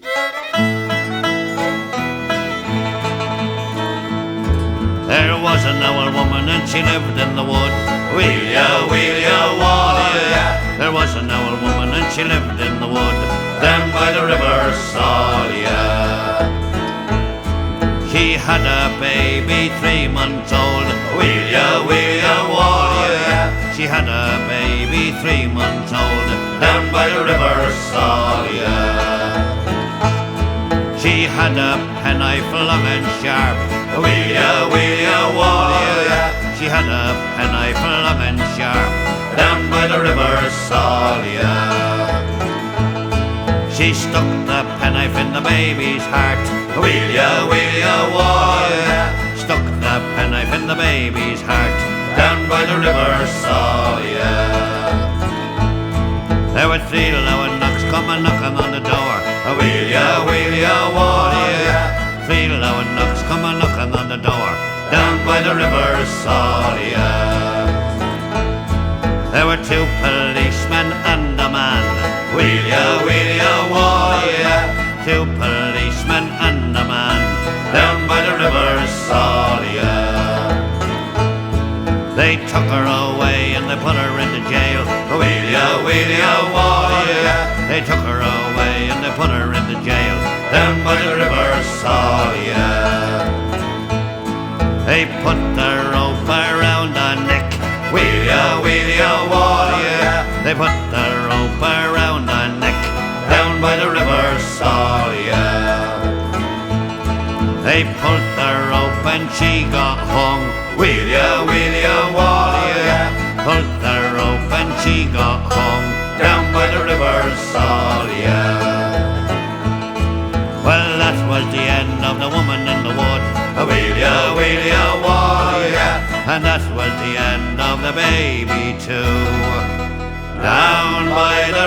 There was an old woman and she lived in the wood. Wheel ya, water ya. There was an old woman and she lived in the wood, down by the river Salya. She had a baby 3 months old. Wheel ya, water ya. She had a baby 3 months old, down by the river Salya. She had a penknife long and sharp. Wheel ya, water ya. She had a penknife long and sharp, down by the river Salya. She stuck the penknife in the baby's heart. Wheel ya, water ya. Stuck the penknife in the baby's heart, down by the river Salya. There were 3 loud knocks coming knocking on the door. Wheel ya, water ya. 3 loud knocks coming knocking on the door, down by the river Salya. There were 2 policemen and a man. Wheel ya, water ya. 2 policemen and a man, down by the river Salya. They took her away and they put her into jail. Wheel ya, water ya. They took her away and they put her into jail, down by the river Salya. They put the rope around her neck. Wheel ya, water ya. They put the rope around her neck, down by the river Salya. They pulled the rope and she got hung. Wheel ya, water ya. Pulled the rope and she got hung, down by the river Salya. Well, that was the end of the woman in the wood. Wheel ya, water ya. And that was the end of the baby too, down by the